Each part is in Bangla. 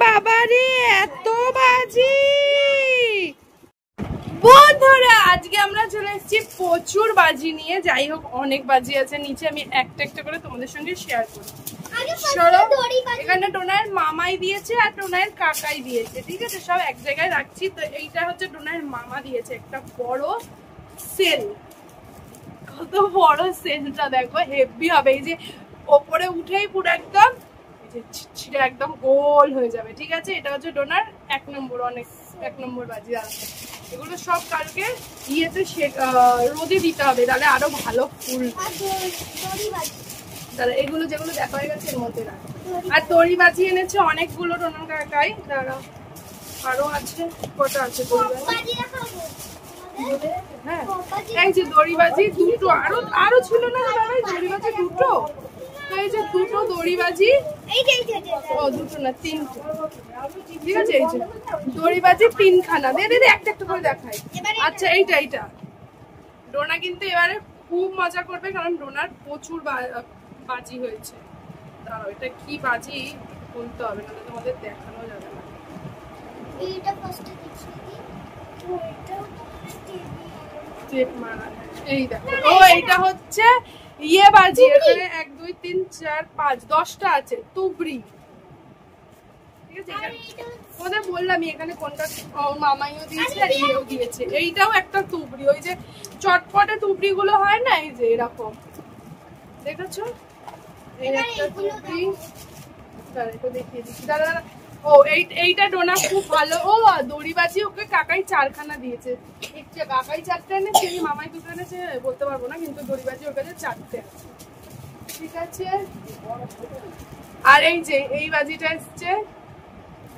বাবা রে, এত বাজি! বন্ধুরা আজকে আমরা চলে এসেছি প্রচুর বাজি নিয়ে। যাই হোক, অনেক বাজি আছে নিচে, আমি একটা একটা করে তোমাদের সঙ্গে শেয়ার করি। এখানে টোনার মামাই দিয়েছে আর টোনার কাকাই দিয়েছে, ঠিক আছে? সব এক জায়গায় রাখছি। তো এইটা হচ্ছে টোনার মামা দিয়েছে একটা বড় সেল। কত বড় সেলটা দেখো, হেভি হবে। এই যে ওপরে উঠেই পুরো একদম একদম গোল হয়ে যাবে, ঠিক আছে? এটা হচ্ছে ডোনার এক নম্বর, অনেক এক নম্বর বাজি আছে। এগুলো সব কালকে ইয়েতে রোদে দিতে হবে, তাহলে আরো ভালো ফুল। তাহলে এগুলো যেগুলো দেখা হয়ে গেছে এর মধ্যে রাখ। আর দড়ি বাজি এনেছে অনেকগুলো ডোনার কাকাই। দাঁড়া, আরো আছে, কটা আছে হ্যাঁ, এই যে দড়ি বাজি দুটো, আরো ছিল না দাদাভাই? দড়ি বাজি দুটো, এই যে দুটো দড়ি বাজি, ও দুটো না তিনটে, ঠিক আছে? এই যে দড়ি বাজি তিনখানা। দে একটা একটা করে দেখাই। আচ্ছা, এইটা ডোনা কিন্তু এবারে খুব মজা করবে, কারণ ডোনার প্রচুর বাজি হয়েছে। দাঁড়াও, এটা কি বাজি বলতে হবে, না তোমাদের দেখানো যাবে না। এই দেখো, ও এইটা হচ্ছে ইয়ে বাজি। এখানে 1 2 3 4 5 10টা আছে তুবড়ি, ঠিক আছে? ওদের বললাম এখানে কোনটা মামাইও দিয়েছে আর ইয়েও দিয়েছে। এইটাও একটা তুবড়ি, ওই যে চটপটে তুবড়ি গুলো হয় না, এই যে এরকম, দেখেছো? এই একটা তুবড়ি। দাঁড়া, এটা দেখিয়ে দিচ্ছি, দাঁড়া। ও এইটা ডোনা খুব ভালো। ও দড়ি বাজি ওকে কাকাই 4খানা দিয়েছে। কাকাই 4টে এনেছে, মামাই 2টো এনেছে বলতে পারবো না, কিন্তু দড়ি বাজি ওর কাছে 4টে আছে, ঠিক আছে? আর এই যে এই বাজিটা এসছে,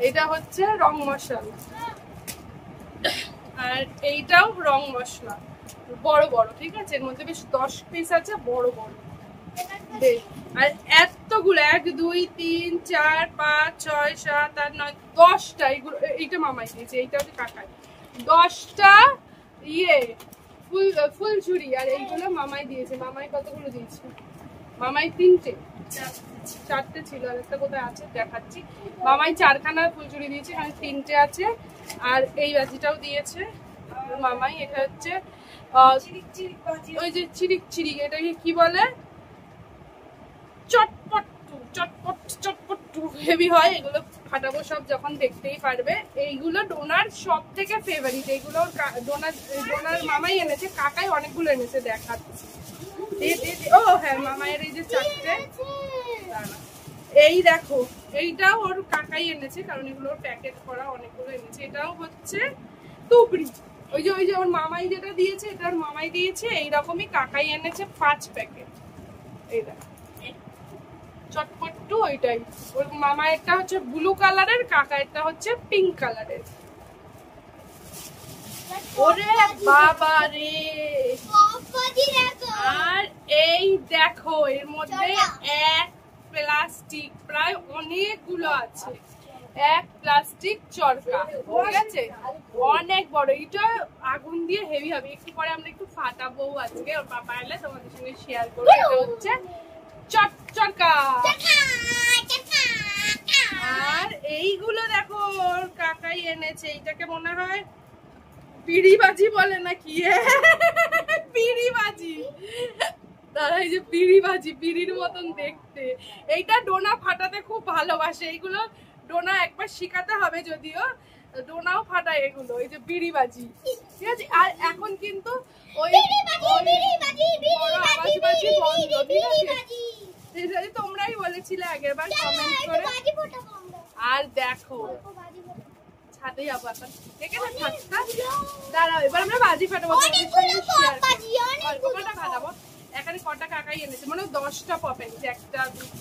এটা হচ্ছে রং মশলা, আর এইটাও রং মশলা বড় বড়, ঠিক আছে? এর মধ্যে বেশ 10 পিস আছে, বড় বড়। আর এতগুলো 1 2 3 4 5 6 7 8 9 10টা। এইটা মামাই দিয়েছে, এইটা হচ্ছে কাকাই। 10টা ইয়ে ফুলঝুরি, আর এইগুলো মামাই দিয়েছে। মামাই কতগুলো দিয়েছে? মামাই 3টে, 4টে ছিল, আর একটা কোথায় আছে দেখাচ্ছি। মামাই 4খানা ফুলঝুরি দিয়েছে, এখানে 3টে আছে। আর এই বাজিটাও দিয়েছে মামাই। এটা হচ্ছে ওই যে চিরিক চিরিক, এটাকে কি বলে? চটপট্টু হেভি হয়। এগুলো ফাটাবো সব যখন, দেখতেই পারবে। এইগুলো ডোনার সব থেকে ফেভারিট। এইগুলো ডোনার মামাই এনেছে, কাকাই অনেকগুলো এনেছে, দেখাচ্ছি। ও হ্যাঁ, মামাইয়ের এই যে 4টে। এই দেখো, এইটাও ওর কাকাই এনেছে, কারণ এগুলোর প্যাকেট করা অনেকগুলো এনেছে। এটাও হচ্ছে তুবড়ি, ওই যে ওর মামাই যেটা দিয়েছে, এটা ওর মামাই দিয়েছে। এইরকমই কাকাই এনেছে 5 প্যাকেট। এই দেখো চটপট্টু, ওইটাই ওর মামা। একটা হচ্ছে ব্লু কালারের, কাকা একটা হচ্ছে পিঙ্ক কালারের। ওরে বাবা রে! আর এই দেখো, এর মধ্যে এক প্লাস্টিক প্রায় অনেকগুলো আছে, এক প্লাস্টিক চরকা, ঠিক আছে? অনেক বড়। এটা আগুন দিয়ে হেভি হবে। একটু পরে আমরা একটু ফাটাবো আজকে, ওর পাপা এলে তোমাদের সঙ্গে শেয়ার করবো। এটা হচ্ছে চরকা। আর এইগুলো দেখো ওর কাকাই এনেছে। এইটাকে মনে হয় পিড়ি বাজি বলে নাকি, পিড়ি বাজি। দাদা, এই যে পিড়ি বাজি, পিড়ির মতন দেখতে। এইটা ডোনা ফাটাতে খুব ভালোবাসে। এইগুলো ডোনা একবার শিখাতে হবে, যদিও ডোনাও ফাটায় এগুলো। এই যে পিড়ি বাজি, ঠিক আছে? আর এখন কিন্তু ওই আওয়াজবাজি বন্ধ, ঠিক আছে? তোমরাই বলেছিলে আগের বার কমেন্ট করে। আর দেখো, ছাদে যাবো এখন, দেখে না ছাদটা। দাঁড়াও, এবার আমরা বাজি ফাটাবো, ফাটাবো। এখানে কটা কাকাই এনেছে, মানে 10টা পপ এনেছে। 1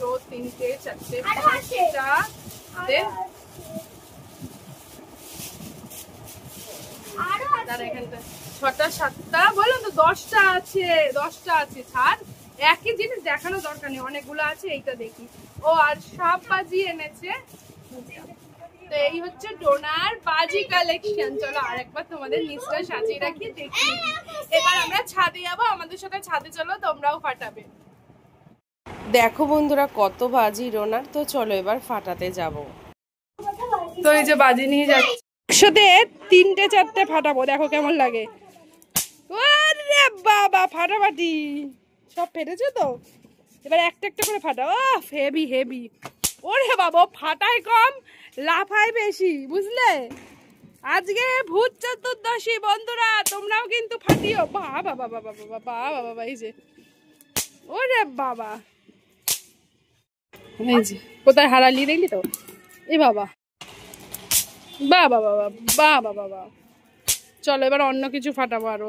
2 3 4 5টা, এখানটা 6টা 7টা, বললাম তো 10টা আছে, 10টা আছে। ছাড়, একই জিনিস দেখানো দরকার নেই, অনেকগুলো আছে। এইটা দেখি। ও আর সব বাজি এনেছে। তো এই হচ্ছে ডোনার বাজি কালেকশন। চলো আরেকবার তোমাদের নিচটা সাজিয়ে রাখি, দেখি। এবার আমরা ছাদে যাবো, আমাদের সাথে ছাদে চলো, তোমরাও ফাটাবে। দেখো বন্ধুরা, কত বাজি ডোনার। তো চলো এবার ফাটাতে যাবো। তো এই যে বাজি নিয়ে যাচ্ছি, একসাথে 3টে 4টে ফাটাবো, দেখো কেমন লাগে। ওরে বাবা, ফাটাফাটি সব ফেটেছে তো, এবার একটা একটা করে ফাটাও। Heavy heavy. ওরে বাবা, ফাটায় কম লাফায় বেশি, বুঝলে? আজকে ভূত চতুর্দশী বন্ধুরা, তোমরাও কিন্তু ফাটিও। বাবা বাবা বাবা বাবা বাবা, এই যে ওরে বাবা, এই যে কোথায় হারালি দেখলি তো? এ বাবা, বাবা বাবা বাবা বাবা। চলো এবার অন্য কিছু ফাটাবো আরো,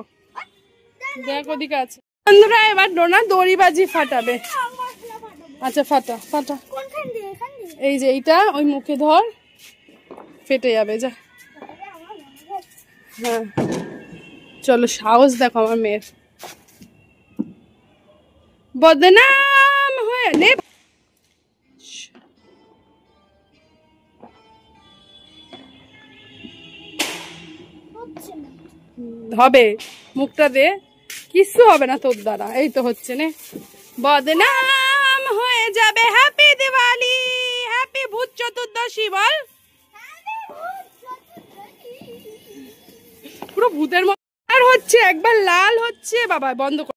দেখ ওদিকে আছে। বন্ধুরা এবার ডোনা দড়িবাজি ফাটাবে। আচ্ছা ফাটা ফাটা, এই যে এইটা ওই মুখে ধর, ফেটে যাবে যা। হ্যাঁ চলো, সাহস দেখো আমার মেয়ের, বদনাম হয়ে নে। হবে, মুখটা দে, কিচ্ছু হবে না তোর দ্বারা। এই তো হচ্ছে নে, বদনাম হয়ে যাবে। হ্যাপি দিওয়ালি, হ্যাপি ভূত চতুর্দশী বল। পুরো ভূতের মতো হচ্ছে, একবার লাল হচ্ছে। বাবা বন্ধ কর।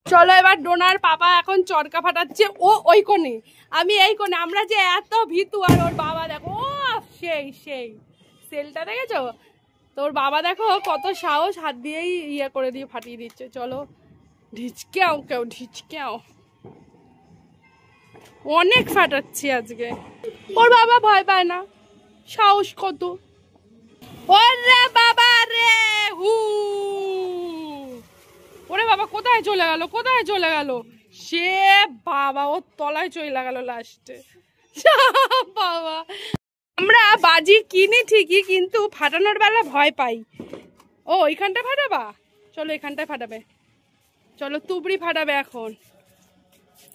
চলো এবার ডোনার পাপা এখন চরকা ফাটাচ্ছে, ও ওই কোণে, আমি এই কোণে। আমরা যে এত ভীতু, আর ওর বাবা দেখো, ও সেই সেই সেলটা দেখেছো? তোর বাবা দেখো কত সাহস, হাত দিয়েই ইয়ে করে দিয়ে ফাটিয়ে দিচ্ছে। চলো ঢিচকেও, কেউ ঢিচকেও, অনেক ফাটাচ্ছি আজকে। ওর বাবা ভয় পায় না, সাহস কত। ওরে বাবা রে, হু, ওরে বাবা কোথায় চলে গেল, কোথায় চলে গেল সে? বাবা ওর তলায় চলে গেল লাস্টে। বাবা, আমরা বাজি কিনি ঠিকই, কিন্তু ফাটানোর বেলা ভয় পাই। ও ওইখানটা ফাটাবা, চলো এখানটায় ফাটাবে। চলো তুবড়ি ফাটাবে এখন,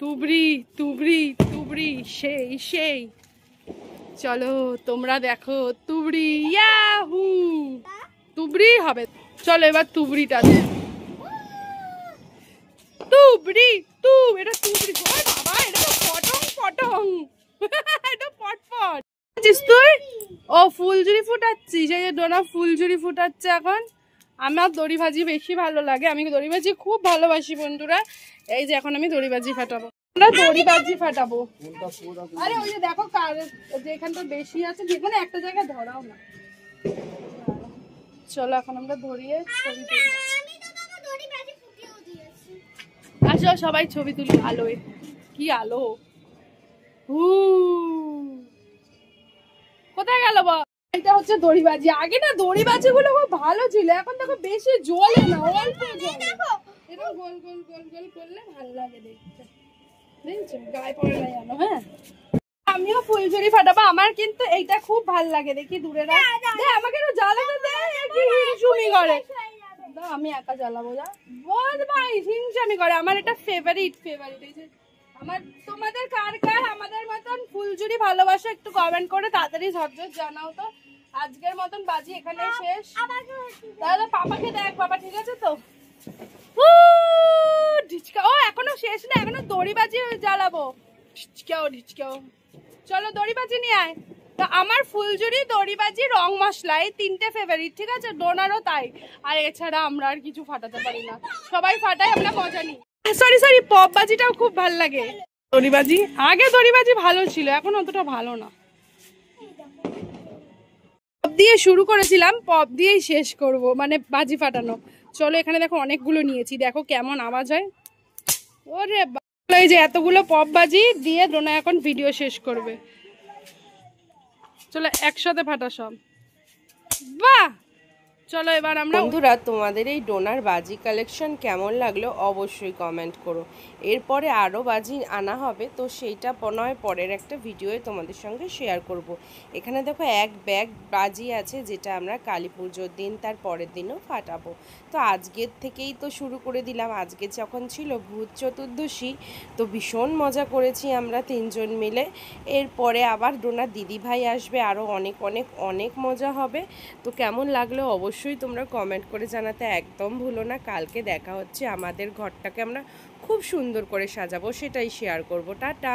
তুবড়ি তুবড়ি তুবড়ি, সেই সেই। চলো তোমরা দেখো তুবড়ি, ইয়াহু, তুবড়ি হবে। চলো এবার তুবড়িটা দে, তুবড়ি তু, এটা তুবড়ি। বাবা এটা তো পটং পটং, এটা পটপট। তুই ও ফুলঝুরি ফুটাচ্ছিস, এই যে ডোনা ফুলঝুরি ফুটাচ্ছে এখন। আমার দড়িবাজি বেশি ভালো লাগে, আমি দড়িবাজি খুব ভালোবাসি বন্ধুরা। এই যে এখন আমি দড়িবাজি ফাটাবো, আমরা দড়িবাজি ফাটাবো। আরে ওই যে দেখো কার যেখানটা বেশি আছে, যেখানে একটা জায়গায় ধরাও না। চলো এখন আমরা ধরিয়ে ছবি তুলি। আসো সবাই ছবি তুলি আলোয়, কি আলো। কোথায় গেল? এটা হচ্ছে দড়িবাজি। আগে না দড়িবাজি গুলো খুব ভালো ছিল, এখন দেখো বেশি জ্বলে না, অল্প জ্বলে। এটা গোল গোল গোল গোল করলে ভালো লাগে দেখতে, দেখছো গায়ে পড়ে না জানো। হ্যাঁ আমিও ফুলঝুরি ফাটাবো, আমার কিন্তু এইটা খুব ভালো লাগে। দেখি দূরে রাখ, আমাকে একটু জ্বালাতে দে, কি হিংসুমি করে। আমি একা জ্বালাবো, যা বল ভাই, হিংসামি করে। আমার এটা ফেভারিট ফেভারিট। এই যে আমার, তোমাদের কার কার আমাদের মতন ফুলঝুরি ভালোবাসো একটু কমেন্ট করে তাড়াতাড়ি ঝটঝট জানাও তো। আজকের মতন বাজি এখানে শেষ। তাহলে পাপাকে দেখ, বাবা ঠিক আছে তো? ঢিচকা, ও এখনো শেষ না, এখনো দড়িবাজি জ্বালাবো। ঢিচকাও ঢিচকাও। চলো দড়িবাজি নিয়ে আয়। তো আমার ফুলঝুরি, দড়িবাজি, রং মশলা, এই 3টে ফেভারিট, ঠিক আছে? ডোনারও তাই। আর এছাড়া আমরা আর কিছু ফাটাতে পারি না, সবাই ফাটাই, আমরা মজা নিই। সরি সরি, পপ বাজিটাও খুব ভাল লাগে। দড়িবাজি, আগে দড়িবাজি ভালো ছিল, এখন অতটা ভালো না। পপ দিয়ে শুরু করেছিলাম, পপ দিয়েই শেষ করব, মানে বাজি ফাটানো। চলো এখানে দেখো অনেকগুলো নিয়েছি, দেখো কেমন আওয়াজ হয়। ওরে এই যে এতগুলো পপ বাজি দিয়ে ডোনা এখন ভিডিও শেষ করবে। চলো একসাথে ফাটা সব, বাহ। চলো এবার আমরা, বন্ধুরা তোমাদের এই ডোনার বাজি কালেকশন কেমন লাগলো অবশ্যই কমেন্ট করো। এরপরে আরও বাজি আনা হবে, তো সেইটা নয় পরের একটা ভিডিওয়ে তোমাদের সঙ্গে শেয়ার করব। এখানে দেখো এক ব্যাগ বাজি আছে, যেটা আমরা কালী পুজোর দিন তার পরের দিনও ফাটাবো। তো আজকের থেকেই তো শুরু করে দিলাম। আজকে যখন ছিল ভূত চতুর্দশী, তো ভীষণ মজা করেছি আমরা 3জন মিলে। এরপরে আবার ডোনার দিদিভাই আসবে, আরও অনেক অনেক অনেক মজা হবে। তো কেমন লাগলো অবশ্যই তোমরা কমেন্ট করে জানাতে একদম ভুলো না। কালকে দেখা হচ্ছে, আমাদের ঘরটাকে আমরা খুব সুন্দর করে সাজাবো, সেটাই শেয়ার করব। টাটা।